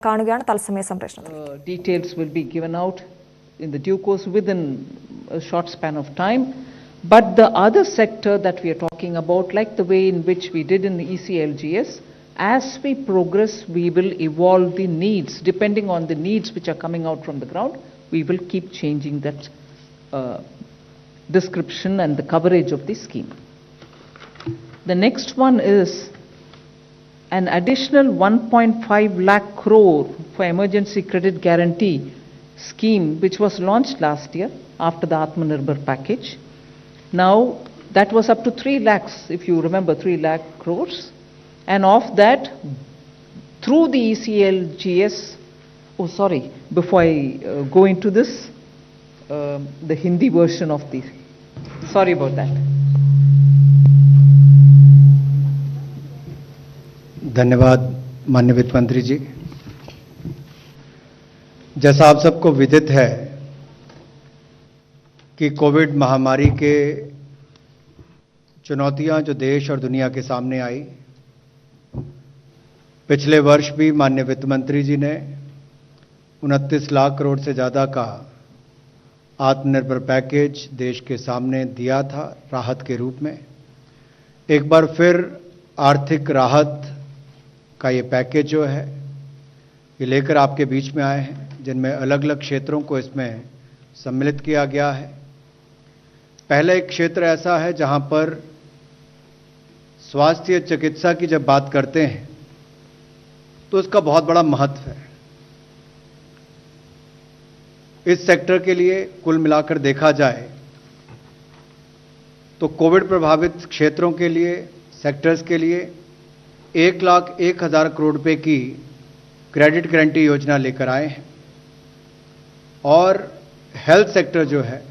കാണുകയാണ് തത്സമയ സംപ്രേഷണത്തിൽ. Details will be given out in the due course within a short span of time. But the other sector that we are talking about, like the way in which we did in the ECLGS, as we progress, we will evolve the needs. Depending on the needs which are coming out from the ground, we will keep changing that description and the coverage of the scheme. The next one is an additional 1.5 lakh crore for emergency credit guarantee scheme, which was launched last year after the Atmanirbhar package. Now that was up to 3 lakhs, if you remember, 3 lakh crores. And of that, through the ECLGS, before I go into this, the Hindi version of the, sorry about that. धन्यवाद माननीय वित्त मंत्री जी। जैसा आप सबको विदित है कि कोविड महामारी के चुनौतियां जो देश और दुनिया के सामने आई, पिछले वर्ष भी माननीय वित्त मंत्री जी ने 29 लाख करोड़ से ज़्यादा का आत्मनिर्भर पैकेज देश के सामने दिया था राहत के रूप में। एक बार फिर आर्थिक राहत का ये पैकेज जो है ये लेकर आपके बीच में आए हैं, जिनमें अलग अलग क्षेत्रों को इसमें सम्मिलित किया गया है। पहला एक क्षेत्र ऐसा है जहां पर स्वास्थ्य चिकित्सा की जब बात करते हैं तो उसका बहुत बड़ा महत्व है। इस सेक्टर के लिए कुल मिलाकर देखा जाए तो कोविड प्रभावित क्षेत्रों के लिए, सेक्टर्स के लिए 1,01,000 करोड़ रुपए की क्रेडिट गारंटी योजना लेकर आए हैं। और हेल्थ सेक्टर जो है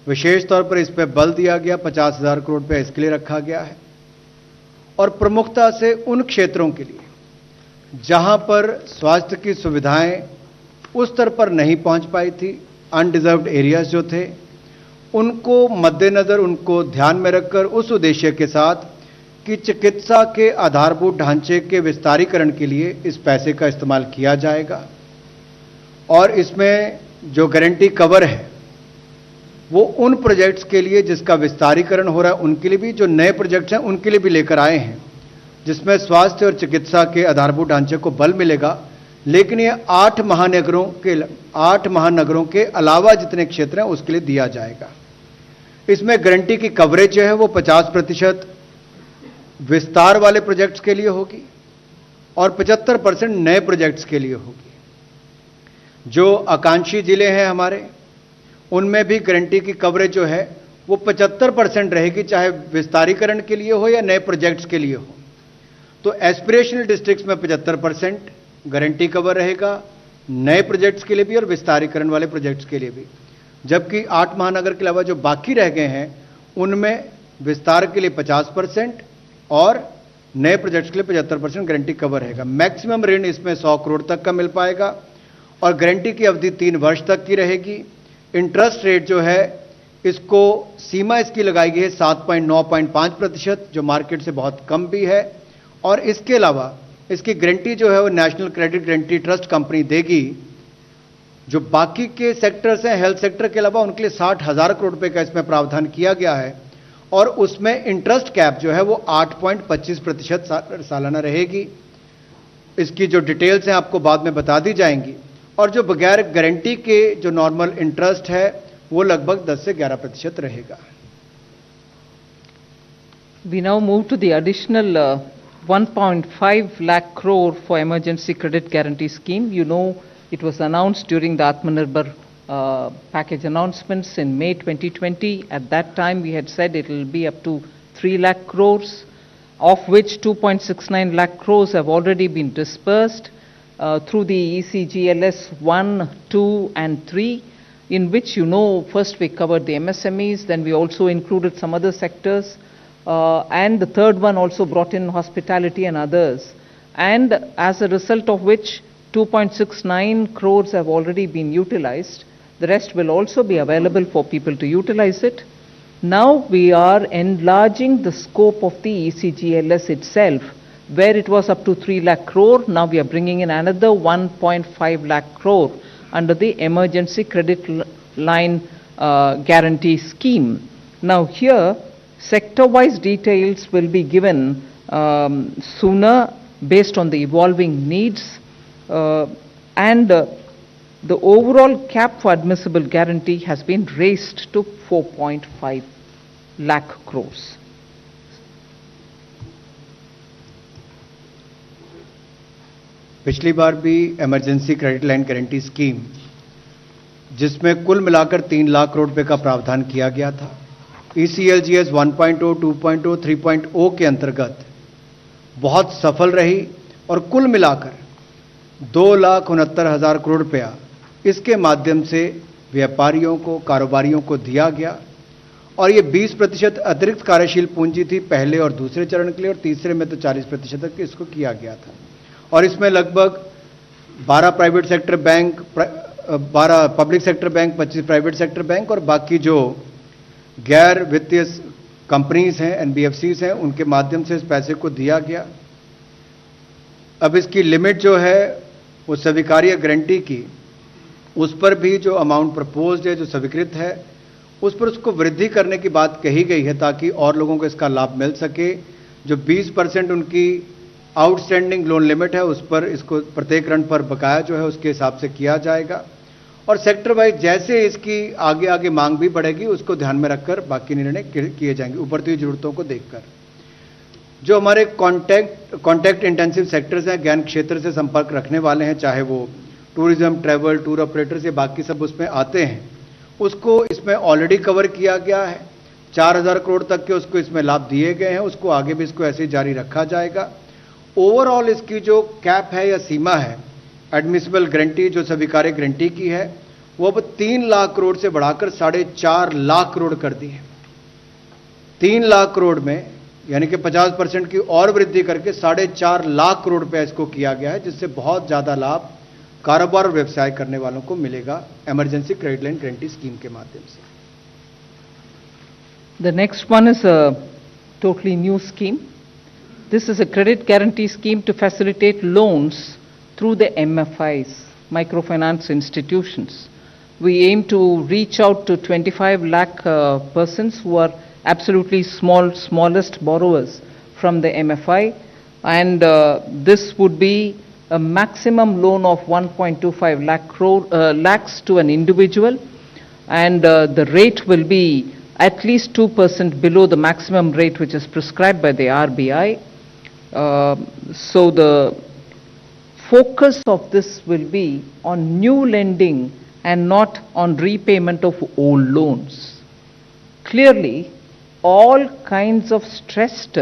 विशेष तौर पर इस पर बल दिया गया, 50,000 करोड़ रुपए इसके लिए रखा गया है। और प्रमुखता से उन क्षेत्रों के लिए जहां पर स्वास्थ्य की सुविधाएं उस स्तर पर नहीं पहुंच पाई थी, अनडिजर्व्ड एरियाज जो थे, उनको मद्देनजर, उनको ध्यान में रखकर उस उद्देश्य के साथ कि चिकित्सा के आधारभूत ढांचे के विस्तारीकरण के लिए इस पैसे का इस्तेमाल किया जाएगा। और इसमें जो गारंटी कवर है वो उन प्रोजेक्ट्स के लिए जिसका विस्तारीकरण हो रहा है उनके लिए भी, जो नए प्रोजेक्ट्स हैं उनके लिए भी लेकर आए हैं, जिसमें स्वास्थ्य और चिकित्सा के आधारभूत ढांचे को बल मिलेगा। लेकिन ये 8 महानगरों के अलावा जितने क्षेत्र हैं उसके लिए दिया जाएगा। इसमें गारंटी की कवरेज जो है वो 50% विस्तार वाले प्रोजेक्ट्स के लिए होगी और 75% नए प्रोजेक्ट्स के लिए होगी। जो आकांक्षी जिले हैं हमारे, उनमें भी गारंटी की कवरेज जो है वो 75% रहेगी, चाहे विस्तारीकरण के लिए हो या नए प्रोजेक्ट्स के लिए हो। तो एस्पिरेशनल डिस्ट्रिक्ट्स में 75% गारंटी कवर रहेगा, नए प्रोजेक्ट्स के लिए भी और विस्तारीकरण वाले प्रोजेक्ट्स के लिए भी। जबकि 8 महानगर के अलावा जो बाकी रह गए हैं उनमें विस्तार के लिए 50% और नए प्रोजेक्ट्स के लिए 75% गारंटी कवर रहेगा। मैक्सिमम ऋण इसमें 100 करोड़ तक का मिल पाएगा और गारंटी की अवधि 3 वर्ष तक की रहेगी। इंटरेस्ट रेट जो है इसको सीमा इसकी लगाई गई है 7.95%, जो मार्केट से बहुत कम भी है। और इसके अलावा इसकी गारंटी जो है वो national credit guarantee trust company देगी। जो बाकी के सेक्टर्स हैं हेल्थ सेक्टर के अलावा, उनके लिए 60,000 करोड़ रुपए का इसमें प्रावधान किया गया है और उसमें इंटरेस्ट कैप जो है वो 8.25% सालाना रहेगी। इसकी जो डिटेल्स हैं आपको बाद में बता दी जाएंगी। और जो बगैर गारंटी के जो नॉर्मल इंटरेस्ट है वो लगभग 10 से 11% रहेगा। We now move to the additional 1.5 lakh crore for emergency credit guarantee scheme. You know, it was announced during the Atmanirbhar package announcements in May 2020. At that time, we had said it will be up to 3 lakh crores, of which 2.69 lakh crores have already been dispersed through the ECGLS 1, 2, and 3, in which, you know, first we covered the MSMEs, then we also included some other sectors, and the third one also brought in hospitality and others. And as a result of which, 2.69 crores have already been utilized. The rest will also be available for people to utilize it. Now we are enlarging the scope of the ECGLS itself where it was up to 3 lakh crore. Now we are bringing in another 1.5 lakh crore under the emergency credit line guarantee scheme. Now here, sector-wise details will be given sooner based on the evolving needs, and the overall cap for admissible guarantee has been raised to 4.5 lakh crores. पिछली बार भी emergency credit line guarantee scheme, जिसमें कुल मिलाकर 3 लाख करोड़ रुपए का प्रावधान किया गया था, ECLGS 1.0, 2.0, 3.0 के अंतर्गत बहुत सफल रही और कुल मिलाकर 2,69,000 करोड़ रुपया इसके माध्यम से व्यापारियों को, कारोबारियों को दिया गया। और ये 20% अतिरिक्त कार्यशील पूंजी थी पहले और दूसरे चरण के लिए, और तीसरे में तो 40% तक इसको किया गया था। और इसमें लगभग 12 private sector bank, 12 public sector bank, 25 private sector bank और बाकी जो गैर वित्तीय कंपनीज हैं, NBFCs हैं, उनके माध्यम से इस पैसे को दिया गया। अब इसकी लिमिट जो है वो स्वीकार्य गारंटी की, उस पर भी जो अमाउंट प्रपोज्ड है, जो स्वीकृत है, उस पर उसको वृद्धि करने की बात कही गई है ताकि और लोगों को इसका लाभ मिल सके। जो 20% उनकी आउटस्टैंडिंग लोन लिमिट है, उस पर इसको प्रत्येक ऋण पर बकाया जो है उसके हिसाब से किया जाएगा। और सेक्टर वाइज जैसे इसकी आगे आगे मांग भी बढ़ेगी, उसको ध्यान में रखकर बाकी निर्णय किए जाएंगे उभरती हुई जरूरतों को देखकर। जो हमारे कॉन्टैक्ट इंटेंसिव सेक्टर्स हैं, ज्ञान क्षेत्र से संपर्क रखने वाले हैं, चाहे वो टूरिज्म, ट्रैवल, टूर ऑपरेटर्स, ये बाकी सब उसमें आते हैं, उसको इसमें ऑलरेडी कवर किया गया है। 4,000 करोड़ तक के उसको इसमें लाभ दिए गए हैं, उसको आगे भी इसको ऐसे ही जारी रखा जाएगा। ओवरऑल इसकी जो कैप है या सीमा है एडमिसिबल गारंटी, जो स्वीकार्य गारंटी की है, वो अब 3 लाख करोड़ से बढ़ाकर 4.5 लाख करोड़ कर दी है। 3 लाख करोड़ में यानी कि 50% की और वृद्धि करके 4.5 लाख करोड़ रुपया इसको किया गया है, जिससे बहुत ज्यादा लाभ कारोबार और व्यवसाय करने वालों को मिलेगा emergency credit line guarantee scheme के माध्यम से। The next one is a totally new scheme. This is a credit guarantee scheme to facilitate loans through the MFIs, microfinance institutions. We aim to reach out to 25 lakh persons who are absolutely smallest borrowers from the MFI, and this would be a maximum loan of 1.25 lakhs to an individual, and the rate will be at least 2% below the maximum rate which is prescribed by the RBI. So the focus of this will be on new lending and not on repayment of old loans. Clearly, all kinds of stressed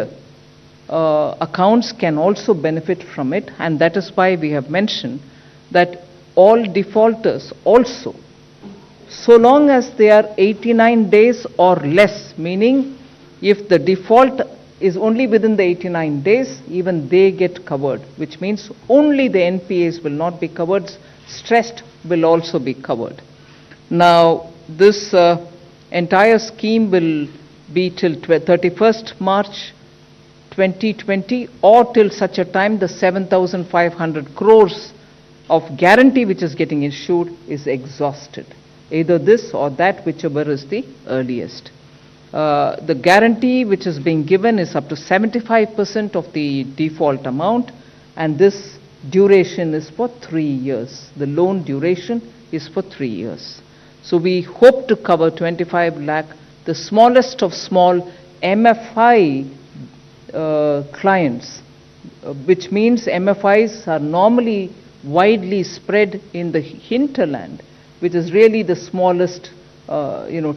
accounts can also benefit from it, and that is why we have mentioned that all defaulters also, so long as they are 89 days or less, meaning if the default is only within the 89 days, even they get covered, which means only the NPAs will not be covered, stressed will also be covered. Now, this entire scheme will be till 31st March 2020 or till such a time the 7,500 crores of guarantee which is getting issued is exhausted. Either this or that, whichever is the earliest. The guarantee which is being given is up to 75% of the default amount, and this duration is for 3 years. The loan duration is for 3 years. So we hope to cover 25 lakh, the smallest of small MFI clients, which means MFIs are normally widely spread in the hinterland, which is really the smallest,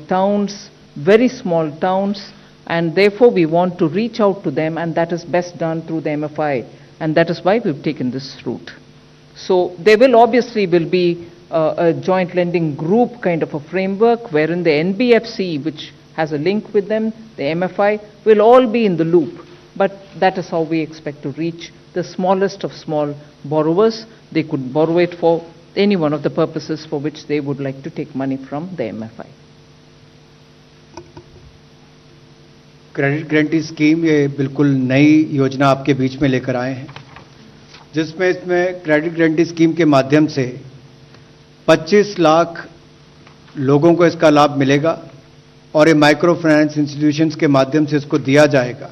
towns, very small towns, and therefore we want to reach out to them, and that is best done through the MFI, and that is why we've taken this route. So there will obviously be a joint lending group kind of a framework wherein the NBFC, which has a link with them, the MFI, will all be in the loop. But that is how we expect to reach the smallest of small borrowers. They could borrow it for any one of the purposes for which they would like to take money from the MFI. Credit guarantee scheme ये बिल्कुल नई योजना आपके बीच में लेकर आए हैं, जिसमें इसमें क्रेडिट गारंटी स्कीम के माध्यम से 25 लाख लोगों को इसका लाभ मिलेगा और ये माइक्रो फाइनेंस इंस्टीट्यूशंस के माध्यम से इसको दिया जाएगा।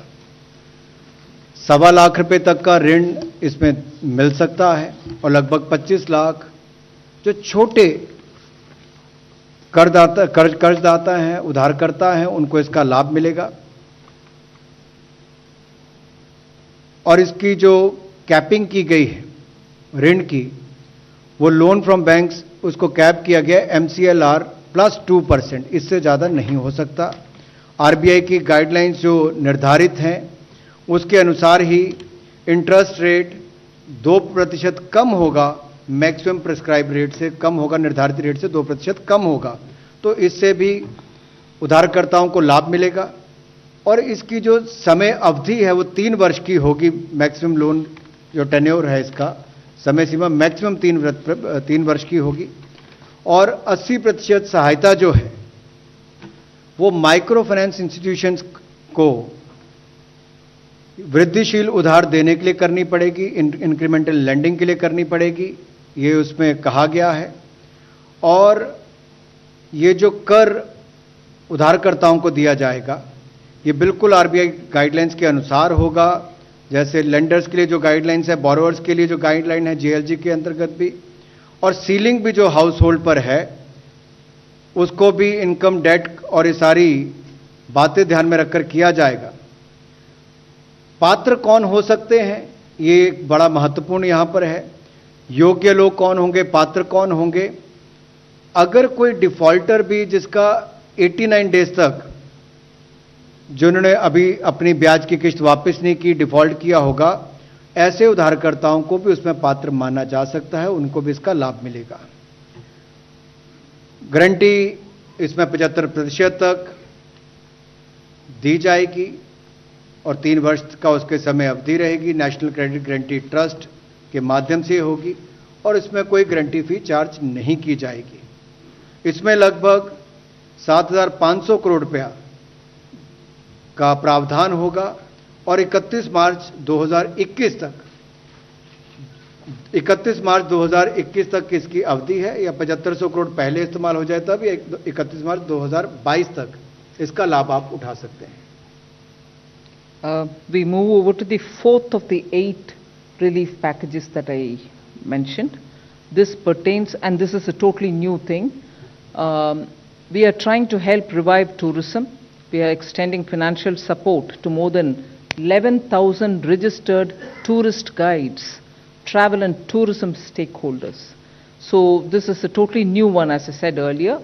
1.25 लाख रुपए तक का ऋण इसमें मिल सकता है और लगभग 25 लाख जो छोटे कर्जदाता हैं, उधारकर्ता हैं, उनको इसका लाभ मिलेगा। और इसकी जो कैपिंग की गई है ऋण की, वो लोन फ्रॉम बैंक्स उसको कैप किया गया MCLR प्लस 2%, इससे ज़्यादा नहीं हो सकता। RBI की गाइडलाइंस जो निर्धारित हैं उसके अनुसार ही इंटरेस्ट रेट 2% कम होगा, मैक्सिमम प्रिस्क्राइब रेट से कम होगा, निर्धारित रेट से 2% कम होगा, तो इससे भी उधारकर्ताओं को लाभ मिलेगा। और इसकी जो समय अवधि है वो 3 वर्ष की होगी। मैक्सिमम लोन जो टेन्योर है इसका समय सीमा मैक्सिमम 3 वर्ष की होगी। और 80% सहायता जो है वो माइक्रो फाइनेंस इंस्टीट्यूशंस को वृद्धिशील उधार देने के लिए करनी पड़ेगी, इंक्रीमेंटल लेंडिंग के लिए करनी पड़ेगी, ये उसमें कहा गया है। और ये जो कर उधारकर्ताओं को दिया जाएगा ये बिल्कुल RBI गाइडलाइंस के अनुसार होगा। जैसे लेंडर्स के लिए जो गाइडलाइंस है, बोरोवर्स के लिए जो गाइडलाइन है JLG के अंतर्गत भी, और सीलिंग भी जो हाउस होल्ड पर है उसको भी इनकम, डेट और ये सारी बातें ध्यान में रखकर किया जाएगा। पात्र कौन हो सकते हैं, ये एक बड़ा महत्वपूर्ण यहां पर है। योग्य लोग कौन होंगे, पात्र कौन होंगे? अगर कोई डिफॉल्टर भी जिसका 89 डेज तक, जिन्होंने अभी अपनी ब्याज की किस्त वापस नहीं की, डिफॉल्ट किया होगा, ऐसे उधारकर्ताओं को भी उसमें पात्र माना जा सकता है, उनको भी इसका लाभ मिलेगा। गारंटी इसमें 75% तक दी जाएगी और 3 वर्ष का उसके समय अवधि रहेगी। नेशनल क्रेडिट गारंटी ट्रस्ट के माध्यम से होगी और इसमें कोई गारंटी फी चार्ज नहीं की जाएगी। इसमें लगभग 7,500 करोड़ रुपया का प्रावधान होगा और 31 मार्च 2021 तक इसकी अवधि है। या 7500 करोड़ पहले इस्तेमाल हो जाए तब, या 31 मार्च 2022 तक इसका लाभ आप उठा सकते हैं। We move over to the 4th of the 8 relief packages that I mentioned. This pertains, and this is a totally new thing. We are trying to help revive tourism. We are extending financial support to more than 11,000 registered tourist guides, travel and tourism stakeholders. So this is a totally new one, as I said earlier.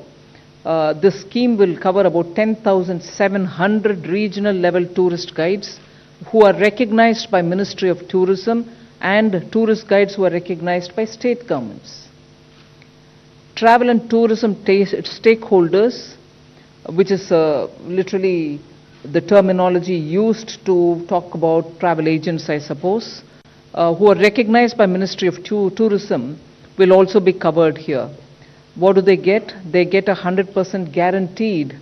This scheme will cover about 10,700 regional level tourist guides who are recognized by Ministry of Tourism and tourist guides who are recognized by state governments. Travel and tourism stakeholders, which is literally the terminology used to talk about travel agents, I suppose, who are recognized by Ministry of Tourism, will also be covered here. What do they get? They get 100% guaranteed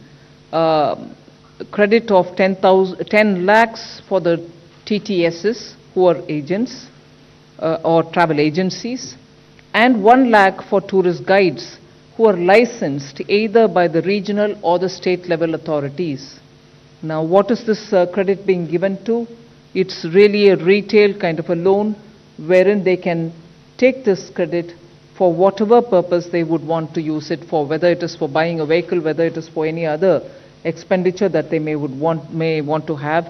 credit of 10 lakhs for the TTSs who are agents or travel agencies, and 1 lakh for tourist guides who are licensed either by the regional or the state level authorities. Now, what is this credit being given to? It's really a retail kind of a loan wherein they can take this credit for whatever purpose they would want to use it for, whether it is for buying a vehicle, whether it is for any other expenditure that they may want to have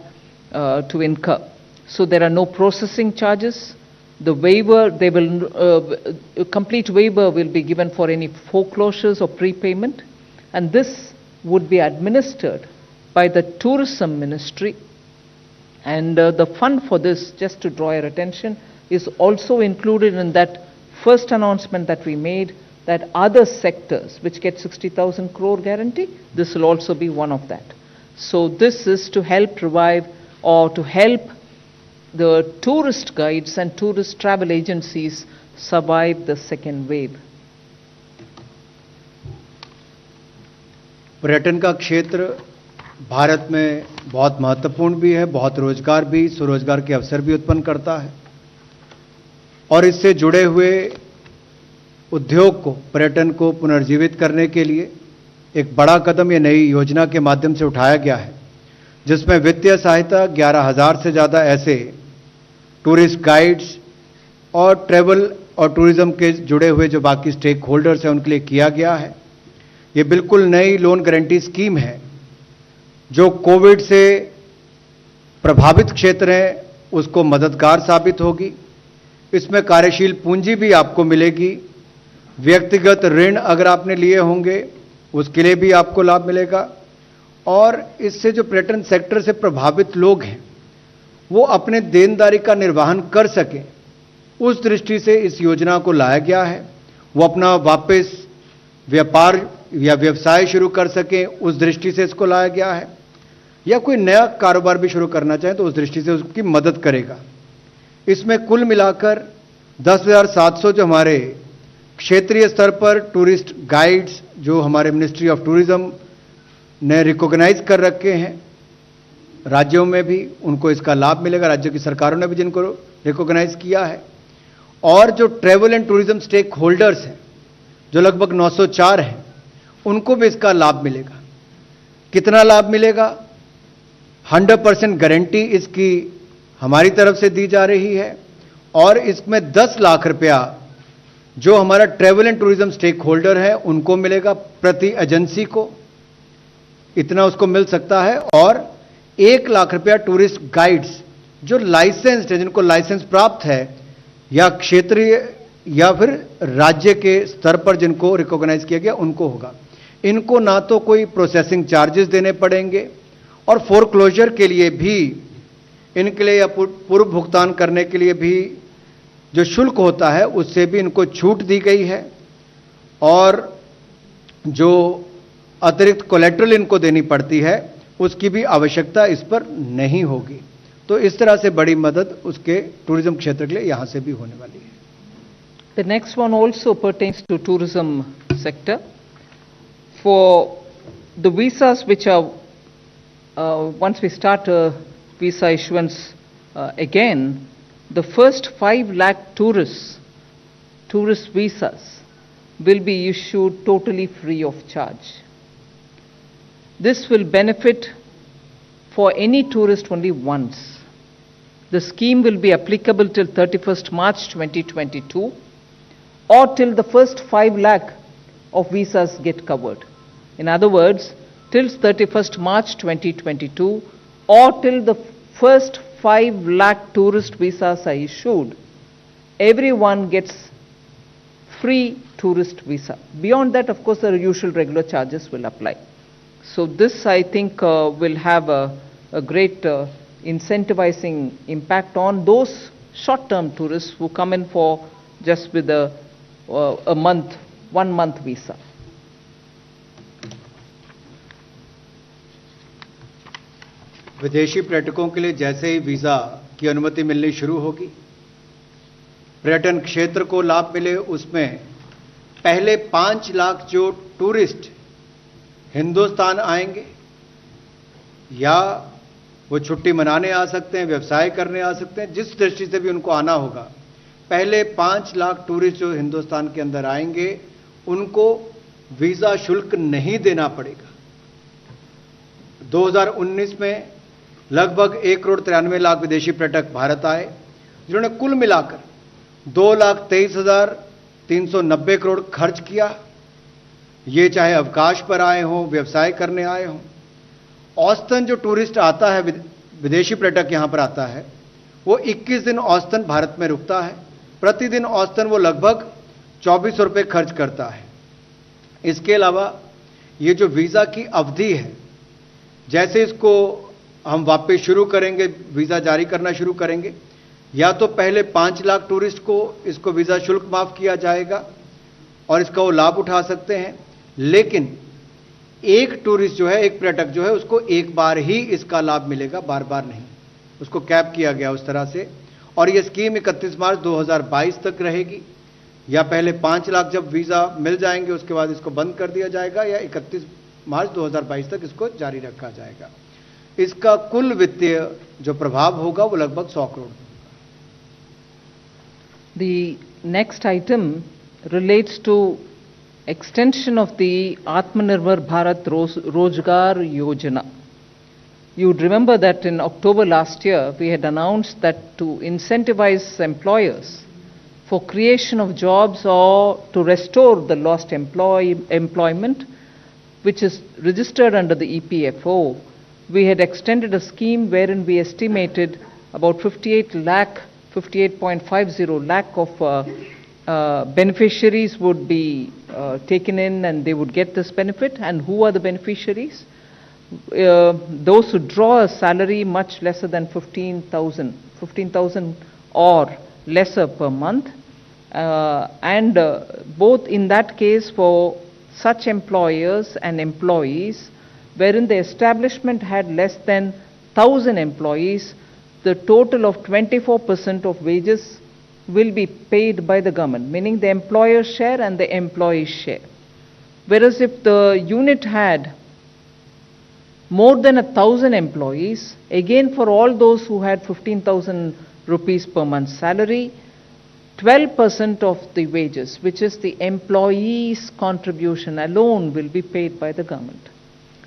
to incur. So there are no processing charges. The waiver, they will a complete waiver will be given for any foreclosures or prepayment, and this would be administered by the Tourism Ministry. And the fund for this, just to draw your attention, is also included in that first announcement that we made, that other sectors which get 60,000 crore guarantee, this will also be one of that. So this is to help revive or to help the tourist guides and tourist travel agencies survive the second wave. पर्यटन का क्षेत्र भारत में बहुत महत्वपूर्ण भी है, बहुत रोजगार भी, स्वरोजगार के अवसर भी उत्पन्न करता है और इससे जुड़े हुए उद्योग को, पर्यटन को पुनर्जीवित करने के लिए एक बड़ा कदम ये नई योजना के माध्यम से उठाया गया है, जिसमें वित्तीय सहायता 11,000 से ज़्यादा ऐसे टूरिस्ट गाइड्स और ट्रैवल और टूरिज्म के जुड़े हुए जो बाकी स्टेक होल्डर्स हैं उनके लिए किया गया है। ये बिल्कुल नई लोन गारंटी स्कीम है जो कोविड से प्रभावित क्षेत्र हैं उसको मददगार साबित होगी। इसमें कार्यशील पूंजी भी आपको मिलेगी, व्यक्तिगत ऋण अगर आपने लिए होंगे उसके लिए भी आपको लाभ मिलेगा और इससे जो पर्यटन सेक्टर से प्रभावित लोग हैं वो अपने देनदारी का निर्वहन कर सकें, उस दृष्टि से इस योजना को लाया गया है। वो अपना वापस व्यापार या व्यवसाय शुरू कर सकें, उस दृष्टि से इसको लाया गया है, या कोई नया कारोबार भी शुरू करना चाहे तो उस दृष्टि से उसकी मदद करेगा। इसमें कुल मिलाकर 10,700 जो हमारे क्षेत्रीय स्तर पर टूरिस्ट गाइड्स जो हमारे मिनिस्ट्री ऑफ टूरिज्म ने रिकॉग्नाइज कर रखे हैं, राज्यों में भी उनको इसका लाभ मिलेगा, राज्यों की सरकारों ने भी जिनको रिकॉग्नाइज किया है, और जो travel and tourism stakeholders हैं जो लगभग 904 हैं उनको भी इसका लाभ मिलेगा। कितना लाभ मिलेगा? 100% गारंटी इसकी हमारी तरफ से दी जा रही है और इसमें 10 लाख रुपया जो हमारा travel and tourism stakeholder है उनको मिलेगा, प्रति एजेंसी को इतना उसको मिल सकता है, और 1 लाख रुपया टूरिस्ट गाइड्स जो लाइसेंस्ड है, जिनको लाइसेंस प्राप्त है या क्षेत्रीय या फिर राज्य के स्तर पर जिनको रिकॉग्नाइज किया गया उनको होगा। इनको ना तो कोई प्रोसेसिंग चार्जेस देने पड़ेंगे और फोरक्लोजर के लिए भी इनके लिए या पूर्व भुगतान करने के लिए भी जो शुल्क होता है उससे भी इनको छूट दी गई है और जो अतिरिक्त कोलेट्रल इनको देनी पड़ती है उसकी भी आवश्यकता इस पर नहीं होगी। तो इस तरह से बड़ी मदद उसके टूरिज्म क्षेत्र के लिए यहां से भी होने वाली है। The next one also pertains to tourism sector. For the visas which are, once we start visa issuance again, the first 5 lakh tourist visas will be issued totally free of charge. This will benefit for any tourist only once. The scheme will be applicable till 31st March 2022 or till the first 5 lakh of visas get covered. In other words, till 31st March 2022 or till the first 5 lakh tourist visas are issued, everyone gets free tourist visa. Beyond that, of course, the usual regular charges will apply. So this, I think, will have a great incentivizing impact on those short-term tourists who come in for just with a 1 month visa. विदेशी पर्यटकों के लिए जैसे ही visa की अनुमति मिलनी शुरू होगी, पर्यटन क्षेत्र को लाभ मिले, उसमें पहले 5 लाख जो टूरिस्ट हिंदुस्तान आएंगे या वो छुट्टी मनाने आ सकते हैं, व्यवसाय करने आ सकते हैं, जिस दृष्टि से भी उनको आना होगा, पहले 5 लाख टूरिस्ट जो हिंदुस्तान के अंदर आएंगे उनको वीजा शुल्क नहीं देना पड़ेगा। 2019 में लगभग 1,93,00,000 विदेशी पर्यटक भारत आए, जिन्होंने कुल मिलाकर 2,23,390 करोड़ खर्च किया। ये चाहे अवकाश पर आए हों, व्यवसाय करने आए हों। औसतन जो टूरिस्ट आता है, विदेशी पर्यटक यहां पर आता है, वो 21 दिन औसतन भारत में रुकता है। प्रतिदिन औसतन वो लगभग 24 रुपये खर्च करता है। इसके अलावा ये जो वीजा की अवधि है, जैसे इसको हम वापस शुरू करेंगे, वीजा जारी करना शुरू करेंगे, या तो पहले 5 लाख टूरिस्ट को इसको वीजा शुल्क माफ किया जाएगा और इसका वो लाभ उठा सकते हैं, लेकिन एक टूरिस्ट जो है, एक पर्यटक जो है, उसको एक बार ही इसका लाभ मिलेगा, बार बार नहीं। उसको कैप किया गया उस तरह से, और यह स्कीम 31 मार्च 2022 तक रहेगी। या पहले 5 लाख जब वीजा मिल जाएंगे उसके बाद इसको बंद कर दिया जाएगा, या 31 मार्च 2022 तक इसको जारी रखा जाएगा। इसका कुल वित्तीय जो प्रभाव होगा वो लगभग 100 crore. The next item relates to extension of the Atmanirbhar Bharat Rozgar Yojana. You would remember that in October last year, we had announced that to incentivize employers for creation of jobs or to restore the lost employment, which is registered under the EPFO, we had extended a scheme wherein we estimated about 58.50 lakh of beneficiaries would be taken in and they would get this benefit. And who are the beneficiaries? Those who draw a salary much lesser than 15,000 or lesser per month. Both in that case for such employers and employees wherein the establishment had less than 1,000 employees, the total of 24% of wages will be paid by the government, meaning the employer's share and the employee's share. Whereas if the unit had more than 1,000 employees, again for all those who had 15,000 rupees per month salary, 12% of the wages, which is the employee's contribution alone, will be paid by the government.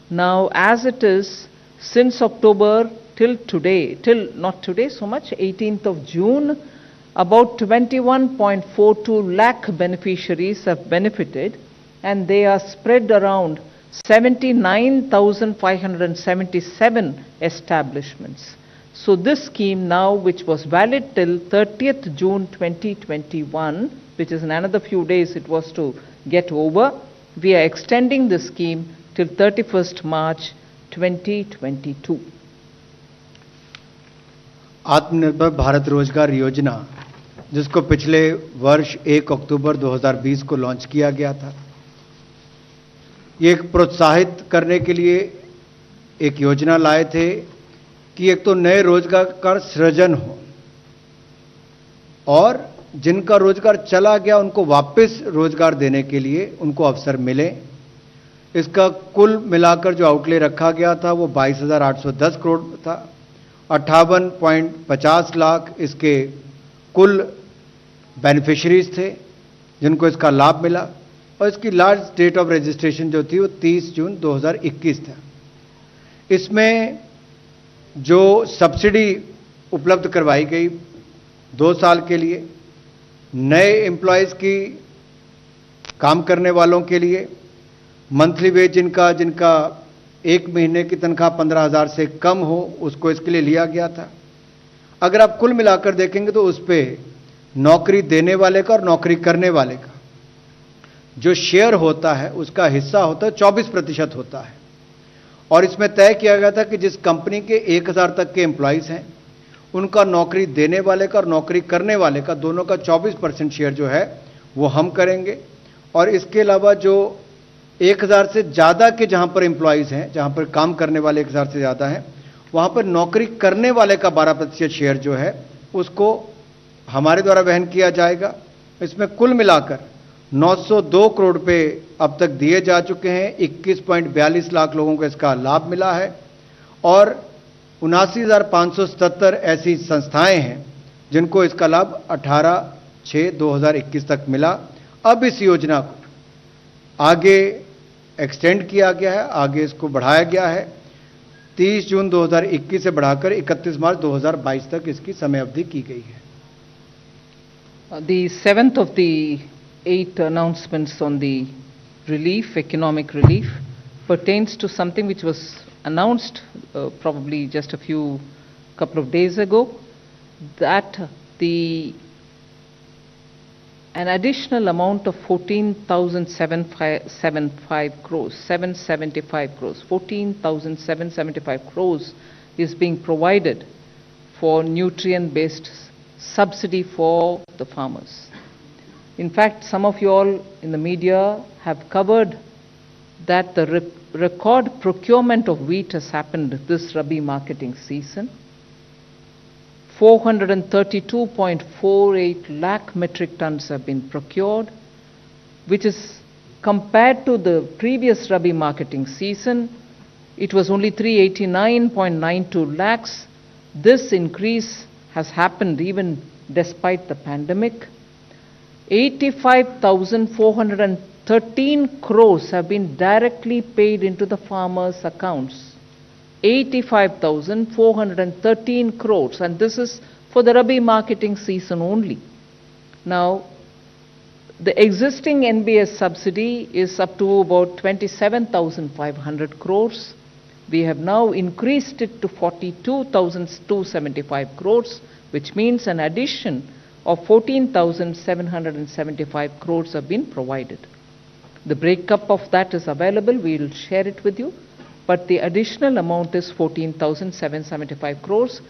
Now, as it is, since October till today, not today so much, 18th of June, about 21.42 lakh beneficiaries have benefited, and they are spread around 79,577 establishments. So this scheme now, which was valid till 30th June 2021, which is in another few days it was to get over, we are extending the scheme till 31st March 2022. आत्मनिर्भर भारत रोजगार योजना, जिसको पिछले वर्ष 1 अक्टूबर 2020 को launch किया गया था, ये एक प्रोत्साहित करने के लिए एक योजना लाए थे कि एक तो नए रोजगार का सृजन हो और जिनका रोजगार चला गया उनको वापस रोजगार देने के लिए उनको अवसर मिले। इसका कुल मिलाकर जो आउटले रखा गया था वो 22,810 करोड़ था। 58.50 लाख इसके कुल बेनिफिशरीज थे जिनको इसका लाभ मिला, और इसकी लास्ट डेट ऑफ रजिस्ट्रेशन जो थी वो 30 जून 2021 था। इसमें जो सब्सिडी उपलब्ध करवाई गई 2 साल के लिए नए एम्प्लॉयज़ की, काम करने वालों के लिए, मंथली वेज जिनका 1 महीने की तनख्वाह 15,000 से कम हो उसको इसके लिए लिया गया था। अगर आप कुल मिलाकर देखेंगे तो उस पर नौकरी देने वाले का और नौकरी करने वाले का जो शेयर होता है उसका हिस्सा होता है 24% होता है। और इसमें तय किया गया था कि जिस कंपनी के 1,000 तक के एम्प्लॉयज़ हैं उनका नौकरी देने वाले का और नौकरी करने वाले का दोनों का 24% शेयर जो है वो हम करेंगे। और इसके अलावा जो 1,000 से ज़्यादा के जहां पर एम्प्लॉयज़ हैं, जहां पर काम करने वाले 1,000 से ज़्यादा हैं, वहां पर नौकरी करने वाले का 12% शेयर जो है उसको हमारे द्वारा वहन किया जाएगा। इसमें कुल मिलाकर 902 करोड़ रुपए अब तक दिए जा चुके हैं। 21.42 लाख लोगों को इसका लाभ मिला है और 79,577 ऐसी संस्थाएं हैं जिनको इसका लाभ 18/6/2021 तक मिला। अब इस योजना को आगे एक्सटेंड किया गया है, आगे इसको बढ़ाया गया है। 30 जून 2021 से बढ़ाकर 31 मार्च 2022 तक इसकी समय अवधि की गई है। The 7th of the 8 announcements on the relief, economic relief, pertains to something which was announced probably just a couple of days ago, that an additional amount of 14,775 crores, 14,775 crores is being provided for nutrient-based subsidy for the farmers. In fact, some of you all in the media have covered that the record procurement of wheat has happened this Rabi marketing season. 432.48 lakh metric tons have been procured, which is Compared to the previous Rabi marketing season, it was only 389.92 lakhs. This increase has happened even despite the pandemic. 85,413 crores have been directly paid into the farmers' accounts. 85,413 crores, and this is for the Rabi marketing season only. Now, the existing NBS subsidy is up to about 27,500 crores. We have now increased it to 42,275 crores, which means an addition of 14,775 crores have been provided. The breakup of that is available. We will share it with you. But the additional amount is 14,775 crores.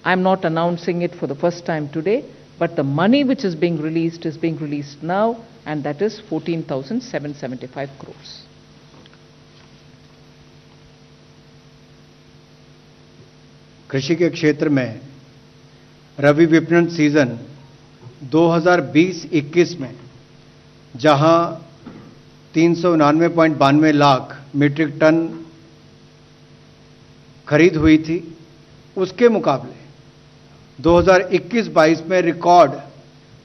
I'm not announcing it for the first time today, but the money which is being released now, and that is 14,775 crores. कृषि के क्षेत्र में रबी विपणन season 2020-21 में जहां 399.92 lakh metric ton खरीद हुई थी, उसके मुकाबले 2021-22 में रिकॉर्ड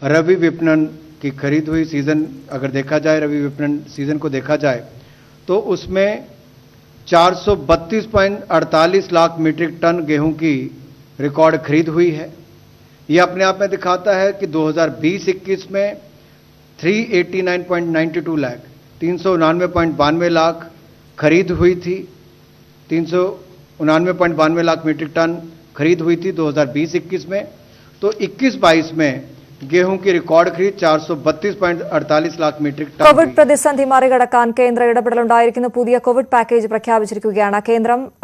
रबी विपणन की खरीद हुई। सीजन अगर देखा जाए, रबी विपणन सीजन को देखा जाए तो उसमें 432.48 लाख मीट्रिक टन गेहूं की रिकॉर्ड खरीद हुई है। यह अपने आप में दिखाता है कि 2020-21 में 389.92 लाख 399.92 लाख खरीद हुई थी, 399.92 लाख मीट्रिक टन खरीद हुई थी 2020-21 में। तो 21-22 में गेहूं की रिकॉर्ड खरीद 432.48 लाख मीट्रिक टन। കോവിഡ് പ്രതിസന്ധി മറികടക്കാൻ കേന്ദ്ര ഇടപെടലുണ്ടായിരിക്കുന്നു. പുതിയ കോവിഡ് പാക്കേജ് പ്രഖ്യാപിച്ചിരിക്കുകയാണ് കേന്ദ്രം.